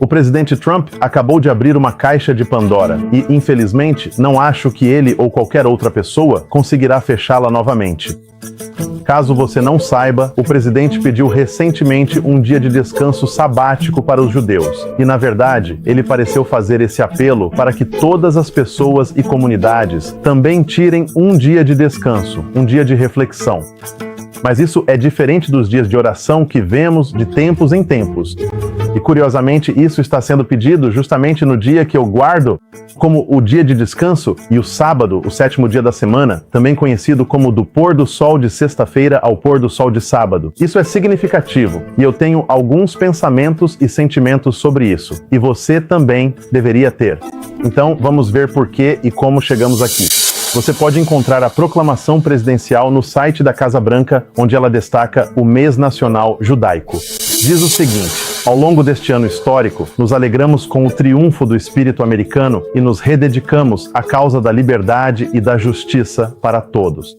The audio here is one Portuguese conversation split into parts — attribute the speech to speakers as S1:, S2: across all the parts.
S1: O presidente Trump acabou de abrir uma caixa de Pandora e, infelizmente, não acho que ele ou qualquer outra pessoa conseguirá fechá-la novamente. Caso você não saiba, o presidente pediu recentemente um dia de descanso sabático para os judeus. E, na verdade, ele pareceu fazer esse apelo para que todas as pessoas e comunidades também tirem um dia de descanso, um dia de reflexão. Mas isso é diferente dos dias de oração que vemos de tempos em tempos. E, curiosamente, isso está sendo pedido justamente no dia que eu guardo como o dia de descanso e o sábado, o 7º dia da semana, também conhecido como do pôr do sol de sexta-feira ao pôr do sol de sábado. Isso é significativo e eu tenho alguns pensamentos e sentimentos sobre isso. E você também deveria ter. Então, vamos ver por que e como chegamos aqui. Você pode encontrar a proclamação presidencial no site da Casa Branca, onde ela destaca o mês nacional judaico. Diz o seguinte: ao longo deste ano histórico, nos alegramos com o triunfo do espírito americano e nos rededicamos à causa da liberdade e da justiça para todos.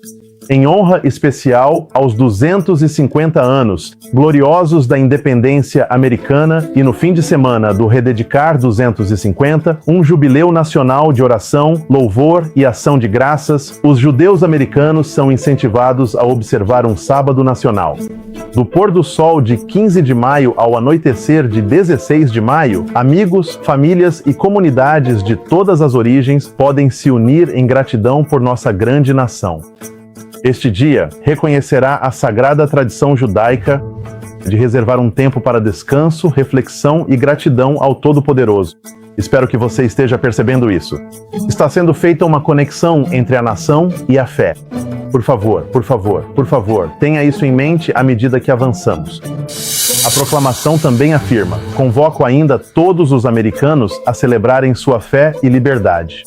S1: Em honra especial aos 250 anos gloriosos da independência americana e no fim de semana do Rededicar 250, um jubileu nacional de oração, louvor e ação de graças, os judeus americanos são incentivados a observar um sábado nacional. Do pôr do sol de 15 de maio ao anoitecer de 16 de maio, amigos, famílias e comunidades de todas as origens podem se unir em gratidão por nossa grande nação. Este dia reconhecerá a sagrada tradição judaica de reservar um tempo para descanso, reflexão e gratidão ao Todo-Poderoso. Espero que você esteja percebendo isso. Está sendo feita uma conexão entre a nação e a fé. Por favor, por favor, por favor, tenha isso em mente à medida que avançamos. A proclamação também afirma: convoco ainda todos os americanos a celebrarem sua fé e liberdade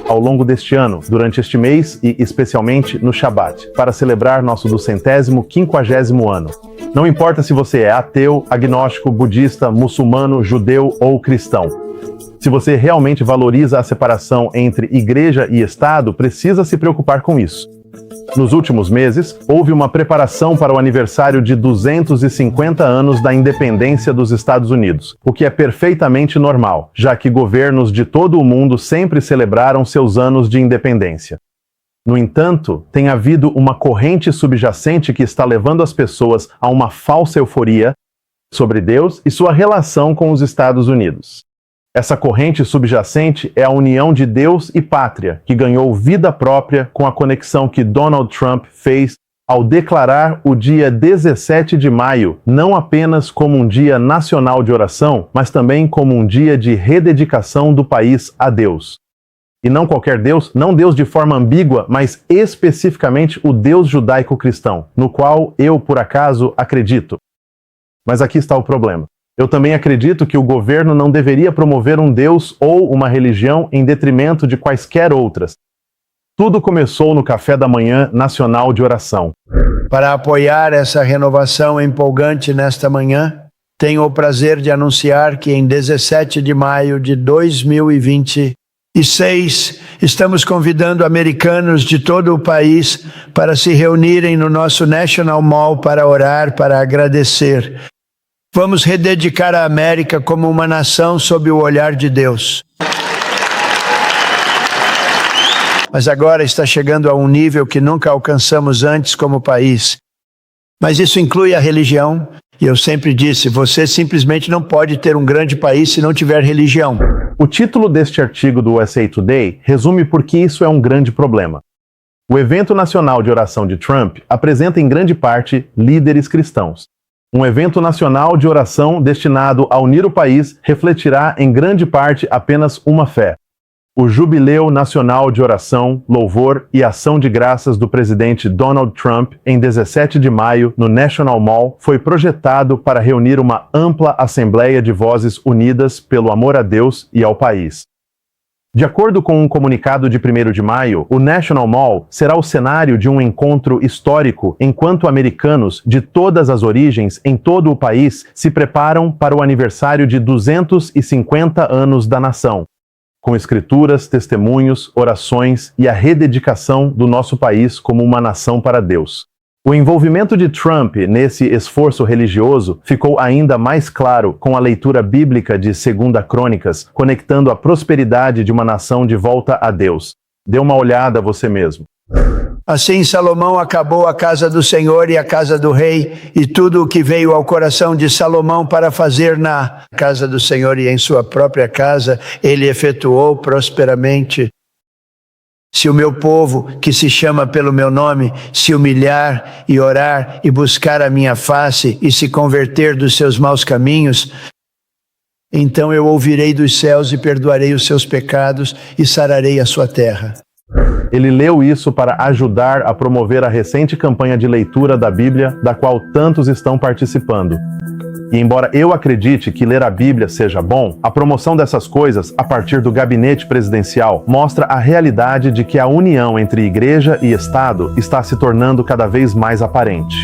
S1: ao longo deste ano, durante este mês e especialmente no Shabat, para celebrar nosso 250º ano. Não importa se você é ateu, agnóstico, budista, muçulmano, judeu ou cristão. Se você realmente valoriza a separação entre igreja e Estado, precisa se preocupar com isso. Nos últimos meses, houve uma preparação para o aniversário de 250 anos da independência dos Estados Unidos, o que é perfeitamente normal, já que governos de todo o mundo sempre celebraram seus anos de independência. No entanto, tem havido uma corrente subjacente que está levando as pessoas a uma falsa euforia sobre Deus e sua relação com os Estados Unidos. Essa corrente subjacente é a união de Deus e pátria, que ganhou vida própria com a conexão que Donald Trump fez ao declarar o dia 17 de maio não apenas como um dia nacional de oração, mas também como um dia de rededicação do país a Deus. E não qualquer Deus, não Deus de forma ambígua, mas especificamente o Deus judaico-cristão, no qual eu, por acaso, acredito. Mas aqui está o problema. Eu também acredito que o governo não deveria promover um Deus ou uma religião em detrimento de quaisquer outras. Tudo começou no Café da Manhã Nacional de Oração.
S2: Para apoiar essa renovação empolgante nesta manhã, tenho o prazer de anunciar que em 17 de maio de 2026, estamos convidando americanos de todo o país para se reunirem no nosso National Mall para orar, para agradecer. Vamos rededicar a América como uma nação sob o olhar de Deus. Mas agora está chegando a um nível que nunca alcançamos antes como país. Mas isso inclui a religião, e eu sempre disse, você simplesmente não pode ter um grande país se não tiver religião.
S1: O título deste artigo do USA Today resume por que isso é um grande problema. O evento nacional de oração de Trump apresenta em grande parte líderes cristãos. Um evento nacional de oração destinado a unir o país refletirá em grande parte apenas uma fé: o Jubileu Nacional de Oração, Louvor e Ação de Graças do presidente Donald Trump em 17 de maio no National Mall foi projetado para reunir uma ampla assembleia de vozes unidas pelo amor a Deus e ao país. De acordo com um comunicado de 1º de maio, o National Mall será o cenário de um encontro histórico enquanto americanos de todas as origens em todo o país se preparam para o aniversário de 250 anos da nação, com escrituras, testemunhos, orações e a rededicação do nosso país como uma nação para Deus. O envolvimento de Trump nesse esforço religioso ficou ainda mais claro com a leitura bíblica de 2 Crônicas, conectando a prosperidade de uma nação de volta a Deus. Dê uma olhada você mesmo.
S2: Assim Salomão acabou a casa do Senhor e a casa do rei, e tudo o que veio ao coração de Salomão para fazer na casa do Senhor e em sua própria casa, ele efetuou prosperamente. Se o meu povo, que se chama pelo meu nome, se humilhar e orar e buscar a minha face e se converter dos seus maus caminhos, então eu ouvirei dos céus e perdoarei os seus pecados e sararei a sua terra.
S1: Ele leu isso para ajudar a promover a recente campanha de leitura da Bíblia, da qual tantos estão participando. E embora eu acredite que ler a Bíblia seja bom, a promoção dessas coisas, a partir do gabinete presidencial, mostra a realidade de que a união entre igreja e Estado está se tornando cada vez mais aparente.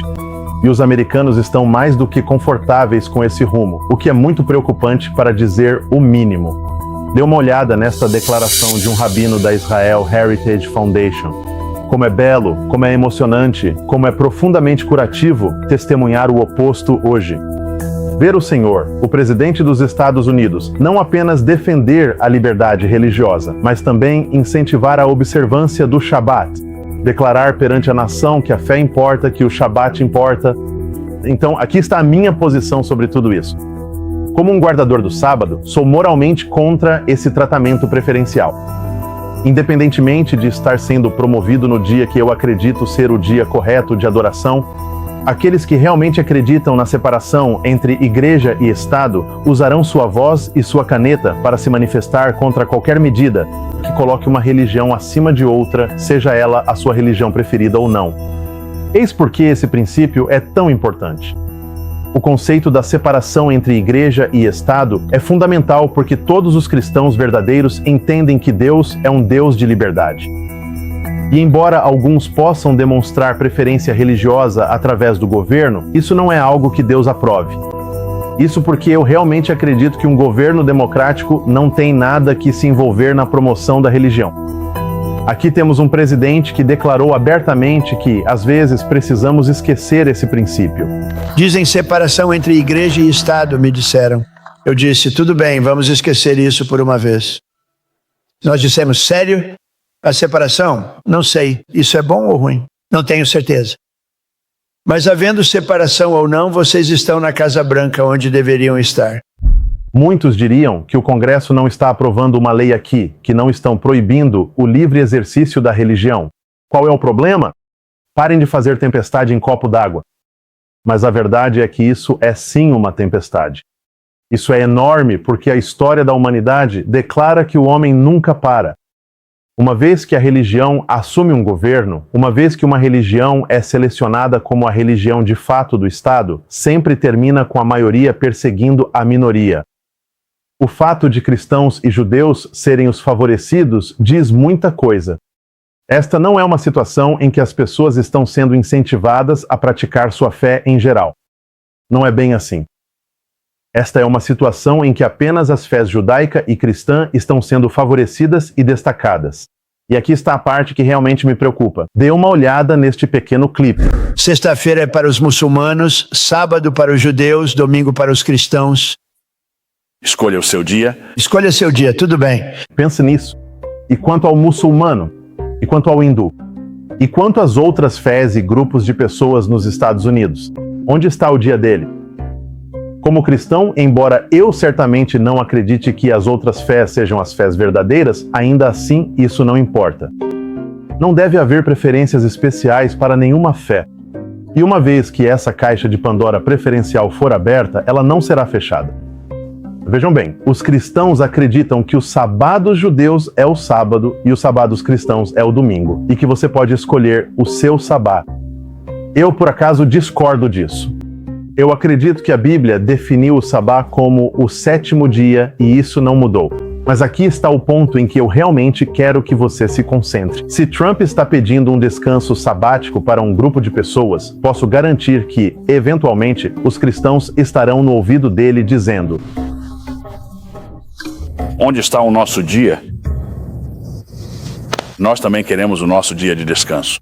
S1: E os americanos estão mais do que confortáveis com esse rumo, o que é muito preocupante para dizer o mínimo. Dê uma olhada nesta declaração de um rabino da Israel Heritage Foundation. Como é belo, como é emocionante, como é profundamente curativo testemunhar o oposto hoje. Ver o Senhor, o presidente dos Estados Unidos, não apenas defender a liberdade religiosa, mas também incentivar a observância do Shabat, declarar perante a nação que a fé importa, que o Shabat importa. Então, aqui está a minha posição sobre tudo isso. Como um guardador do sábado, sou moralmente contra esse tratamento preferencial. Independentemente de estar sendo promovido no dia que eu acredito ser o dia correto de adoração, aqueles que realmente acreditam na separação entre igreja e Estado usarão sua voz e sua caneta para se manifestar contra qualquer medida que coloque uma religião acima de outra, seja ela a sua religião preferida ou não. Eis por que esse princípio é tão importante. O conceito da separação entre igreja e Estado é fundamental porque todos os cristãos verdadeiros entendem que Deus é um Deus de liberdade. E embora alguns possam demonstrar preferência religiosa através do governo, isso não é algo que Deus aprove. Isso porque eu realmente acredito que um governo democrático não tem nada que se envolver na promoção da religião. Aqui temos um presidente que declarou abertamente que, às vezes, precisamos esquecer esse princípio.
S2: Dizem separação entre igreja e Estado, me disseram. Eu disse, tudo bem, vamos esquecer isso por uma vez. Nós dissemos, sério? A separação? Não sei. Isso é bom ou ruim? Não tenho certeza. Mas havendo separação ou não, vocês estão na Casa Branca, onde deveriam estar.
S1: Muitos diriam que o Congresso não está aprovando uma lei aqui, que não estão proibindo o livre exercício da religião. Qual é o problema? Parem de fazer tempestade em copo d'água. Mas a verdade é que isso é sim uma tempestade. Isso é enorme porque a história da humanidade declara que o homem nunca para. Uma vez que a religião assume um governo, uma vez que uma religião é selecionada como a religião de fato do Estado, sempre termina com a maioria perseguindo a minoria. O fato de cristãos e judeus serem os favorecidos diz muita coisa. Esta não é uma situação em que as pessoas estão sendo incentivadas a praticar sua fé em geral. Não é bem assim. Esta é uma situação em que apenas as fés judaica e cristã estão sendo favorecidas e destacadas. E aqui está a parte que realmente me preocupa. Dê uma olhada neste pequeno clipe.
S2: Sexta-feira é para os muçulmanos, sábado para os judeus, domingo para os cristãos.
S3: Escolha o seu dia.
S2: Escolha seu dia, tudo bem.
S1: Pense nisso. E quanto ao muçulmano? E quanto ao hindu? E quanto às outras fés e grupos de pessoas nos Estados Unidos? Onde está o dia dele? Como cristão, embora eu certamente não acredite que as outras fés sejam as fés verdadeiras, ainda assim isso não importa. Não deve haver preferências especiais para nenhuma fé. E uma vez que essa caixa de Pandora preferencial for aberta, ela não será fechada. Vejam bem, os cristãos acreditam que o sabá dos judeus é o sábado e o sabá dos cristãos é o domingo, e que você pode escolher o seu sabá. Eu, por acaso, discordo disso. Eu acredito que a Bíblia definiu o sabá como o 7º dia e isso não mudou. Mas aqui está o ponto em que eu realmente quero que você se concentre. Se Trump está pedindo um descanso sabático para um grupo de pessoas, posso garantir que, eventualmente, os cristãos estarão no ouvido dele dizendo:
S3: Onde está o nosso dia? Nós também queremos o nosso dia de descanso.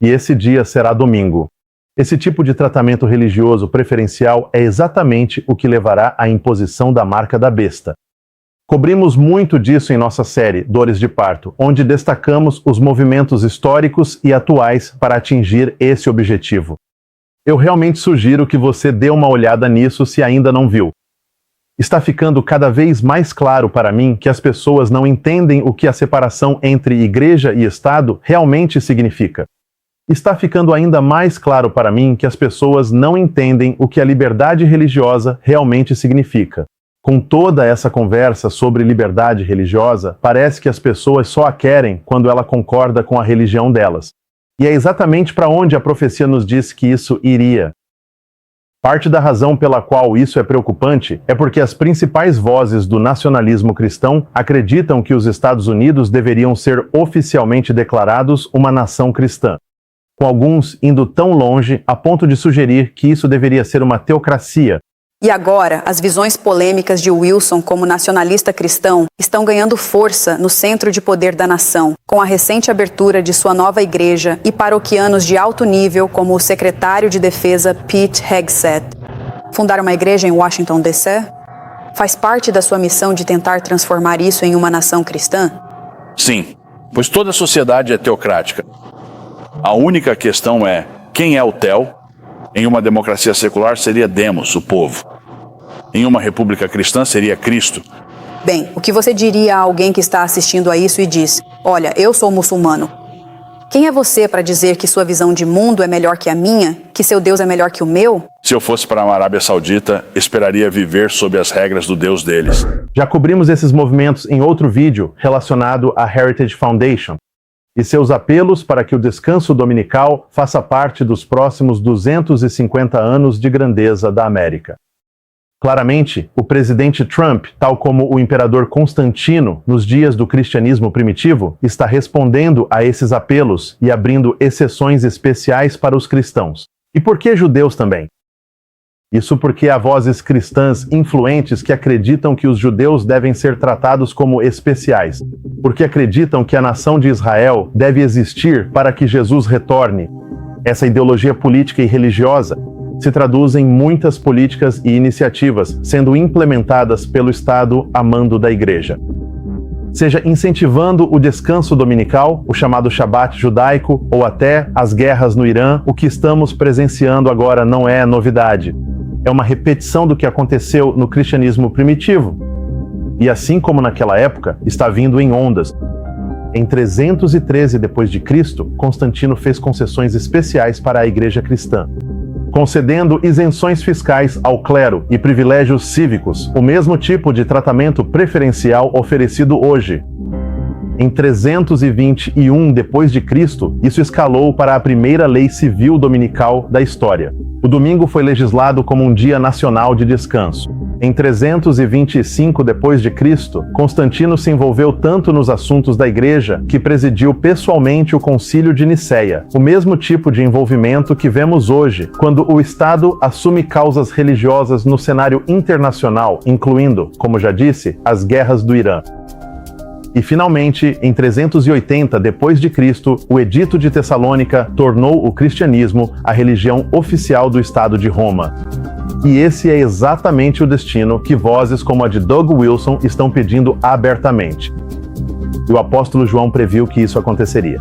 S1: e esse dia será domingo. Esse tipo de tratamento religioso preferencial é exatamente o que levará à imposição da marca da besta. Cobrimos muito disso em nossa série Dores de Parto, onde destacamos os movimentos históricos e atuais para atingir esse objetivo. Eu realmente sugiro que você dê uma olhada nisso se ainda não viu. Está ficando cada vez mais claro para mim que as pessoas não entendem o que a separação entre igreja e Estado realmente significa. Está ficando ainda mais claro para mim que as pessoas não entendem o que a liberdade religiosa realmente significa. Com toda essa conversa sobre liberdade religiosa, parece que as pessoas só a querem quando ela concorda com a religião delas. E é exatamente para onde a profecia nos diz que isso iria. Parte da razão pela qual isso é preocupante é porque as principais vozes do nacionalismo cristão acreditam que os Estados Unidos deveriam ser oficialmente declarados uma nação cristã, com alguns indo tão longe a ponto de sugerir que isso deveria ser uma teocracia.
S4: E agora, as visões polêmicas de Wilson como nacionalista cristão estão ganhando força no centro de poder da nação, com a recente abertura de sua nova igreja e paroquianos de alto nível como o secretário de Defesa Pete Hegseth. Fundar uma igreja em Washington, D.C.? Faz parte da sua missão de tentar transformar isso em uma nação cristã?
S3: Sim, pois toda a sociedade é teocrática. A única questão é, quem é o Theo? Em uma democracia secular seria Demos, o povo. Em uma república cristã seria Cristo.
S4: Bem, o que você diria a alguém que está assistindo a isso e diz: olha, eu sou muçulmano. Quem é você para dizer que sua visão de mundo é melhor que a minha? Que seu Deus é melhor que o meu?
S3: Se eu fosse para a Arábia Saudita, esperaria viver sob as regras do Deus deles.
S1: Já cobrimos esses movimentos em outro vídeo relacionado à Heritage Foundation e seus apelos para que o descanso dominical faça parte dos próximos 250 anos de grandeza da América. Claramente, o presidente Trump, tal como o imperador Constantino nos dias do cristianismo primitivo, está respondendo a esses apelos e abrindo exceções especiais para os cristãos. E por que judeus também? Isso porque há vozes cristãs influentes que acreditam que os judeus devem ser tratados como especiais, porque acreditam que a nação de Israel deve existir para que Jesus retorne. Essa ideologia política e religiosa se traduz em muitas políticas e iniciativas sendo implementadas pelo Estado a mando da Igreja. Seja incentivando o descanso dominical, o chamado Shabat judaico, ou até as guerras no Irã, o que estamos presenciando agora não é novidade. É uma repetição do que aconteceu no cristianismo primitivo. E assim como naquela época, está vindo em ondas. Em 313 d.C., Constantino fez concessões especiais para a igreja cristã, concedendo isenções fiscais ao clero e privilégios cívicos, o mesmo tipo de tratamento preferencial oferecido hoje. Em 321 d.C., isso escalou para a primeira lei civil dominical da história. O domingo foi legislado como um dia nacional de descanso. Em 325 d.C., Constantino se envolveu tanto nos assuntos da igreja que presidiu pessoalmente o Concílio de Nicéia, o mesmo tipo de envolvimento que vemos hoje, quando o Estado assume causas religiosas no cenário internacional, incluindo, como já disse, as guerras do Irã. E finalmente, em 380 d.C., o Edito de Tessalônica tornou o cristianismo a religião oficial do Estado de Roma. E esse é exatamente o destino que vozes como a de Doug Wilson estão pedindo abertamente. E o apóstolo João previu que isso aconteceria.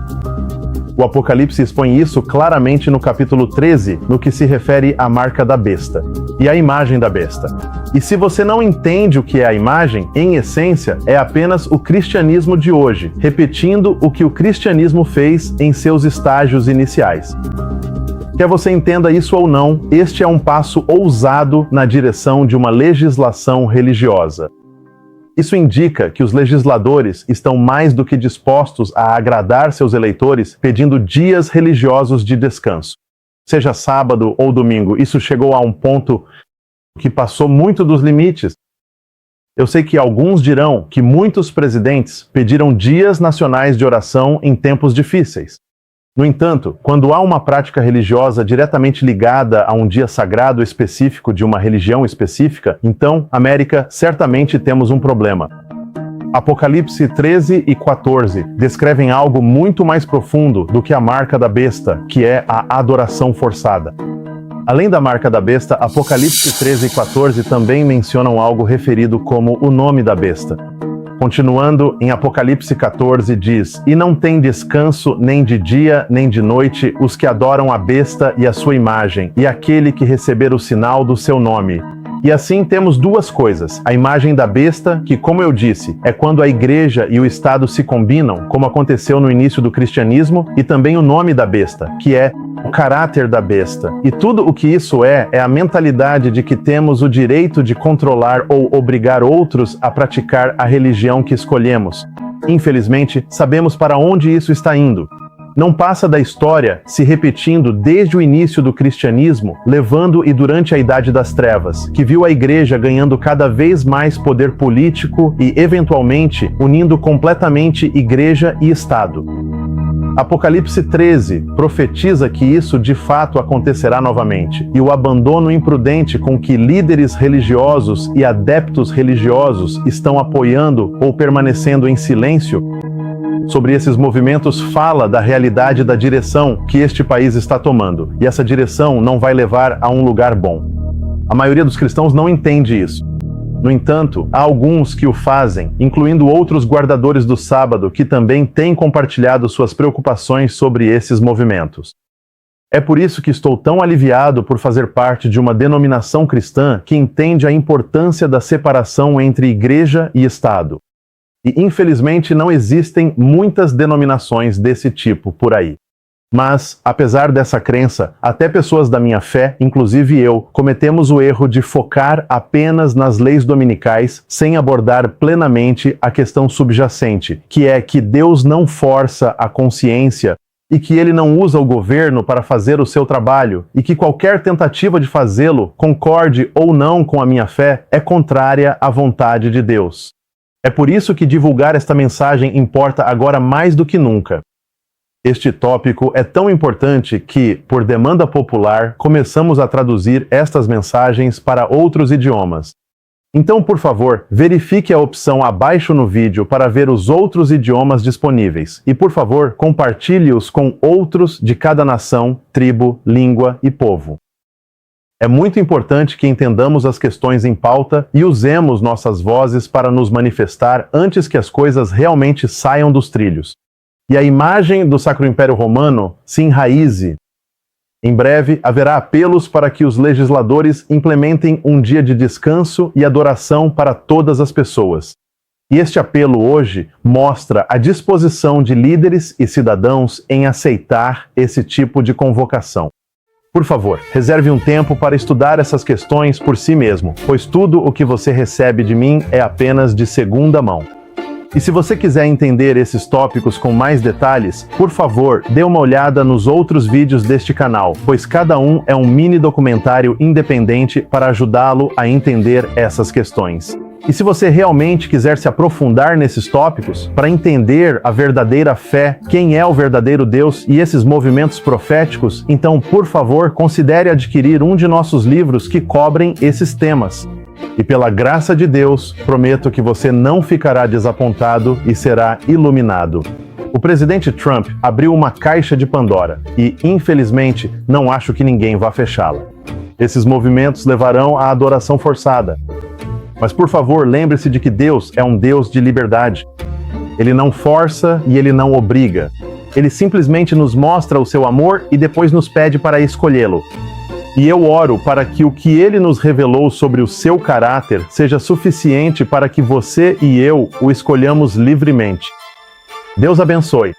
S1: O Apocalipse expõe isso claramente no capítulo 13, no que se refere à marca da besta e à imagem da besta. E se você não entende o que é a imagem, em essência, é apenas o cristianismo de hoje, repetindo o que o cristianismo fez em seus estágios iniciais. Quer você entenda isso ou não, este é um passo ousado na direção de uma legislação religiosa. Isso indica que os legisladores estão mais do que dispostos a agradar seus eleitores pedindo dias religiosos de descanso. Seja sábado ou domingo, isso chegou a um ponto que passou muito dos limites. Eu sei que alguns dirão que muitos presidentes pediram dias nacionais de oração em tempos difíceis. No entanto, quando há uma prática religiosa diretamente ligada a um dia sagrado específico de uma religião específica, então, América, certamente temos um problema. Apocalipse 13 e 14 descrevem algo muito mais profundo do que a marca da besta, que é a adoração forçada. Além da marca da besta, Apocalipse 13 e 14 também mencionam algo referido como o nome da besta. Continuando, em Apocalipse 14 diz: "E não tem descanso nem de dia nem de noite os que adoram a besta e a sua imagem, e aquele que receber o sinal do seu nome." E assim temos duas coisas: a imagem da besta, que, como eu disse, é quando a igreja e o Estado se combinam, como aconteceu no início do cristianismo, e também o nome da besta, que é o caráter da besta. E tudo o que isso é a mentalidade de que temos o direito de controlar ou obrigar outros a praticar a religião que escolhemos. Infelizmente, sabemos para onde isso está indo. Não passa da história se repetindo desde o início do cristianismo, levando e durante a Idade das Trevas, que viu a igreja ganhando cada vez mais poder político e, eventualmente, unindo completamente igreja e Estado. Apocalipse 13 profetiza que isso de fato acontecerá novamente, e o abandono imprudente com que líderes religiosos e adeptos religiosos estão apoiando ou permanecendo em silêncio sobre esses movimentos fala da realidade da direção que este país está tomando, e essa direção não vai levar a um lugar bom. A maioria dos cristãos não entende isso. No entanto, há alguns que o fazem, incluindo outros guardadores do sábado que também têm compartilhado suas preocupações sobre esses movimentos. É por isso que estou tão aliviado por fazer parte de uma denominação cristã que entende a importância da separação entre igreja e Estado. E, infelizmente, não existem muitas denominações desse tipo por aí. Mas, apesar dessa crença, até pessoas da minha fé, inclusive eu, cometemos o erro de focar apenas nas leis dominicais sem abordar plenamente a questão subjacente, que é que Deus não força a consciência e que Ele não usa o governo para fazer o seu trabalho, e que qualquer tentativa de fazê-lo, concorde ou não com a minha fé, é contrária à vontade de Deus. É por isso que divulgar esta mensagem importa agora mais do que nunca. Este tópico é tão importante que, por demanda popular, começamos a traduzir estas mensagens para outros idiomas. Então, por favor, verifique a opção abaixo no vídeo para ver os outros idiomas disponíveis. E, por favor, compartilhe-os com outros de cada nação, tribo, língua e povo. É muito importante que entendamos as questões em pauta e usemos nossas vozes para nos manifestar antes que as coisas realmente saiam dos trilhos. E a imagem do Sacro Império Romano se enraize. Em breve, haverá apelos para que os legisladores implementem um dia de descanso e adoração para todas as pessoas. E este apelo hoje mostra a disposição de líderes e cidadãos em aceitar esse tipo de convocação. Por favor, reserve um tempo para estudar essas questões por si mesmo, pois tudo o que você recebe de mim é apenas de segunda mão. E se você quiser entender esses tópicos com mais detalhes, por favor, dê uma olhada nos outros vídeos deste canal, pois cada um é um mini documentário independente para ajudá-lo a entender essas questões. E se você realmente quiser se aprofundar nesses tópicos, para entender a verdadeira fé, quem é o verdadeiro Deus e esses movimentos proféticos, então, por favor, considere adquirir um de nossos livros que cobrem esses temas. E pela graça de Deus, prometo que você não ficará desapontado e será iluminado. O presidente Trump abriu uma caixa de Pandora e, infelizmente, não acho que ninguém vá fechá-la. Esses movimentos levarão à adoração forçada. Mas, por favor, lembre-se de que Deus é um Deus de liberdade. Ele não força e Ele não obriga. Ele simplesmente nos mostra o seu amor e depois nos pede para escolhê-lo. E eu oro para que o que Ele nos revelou sobre o seu caráter seja suficiente para que você e eu o escolhamos livremente. Deus abençoe.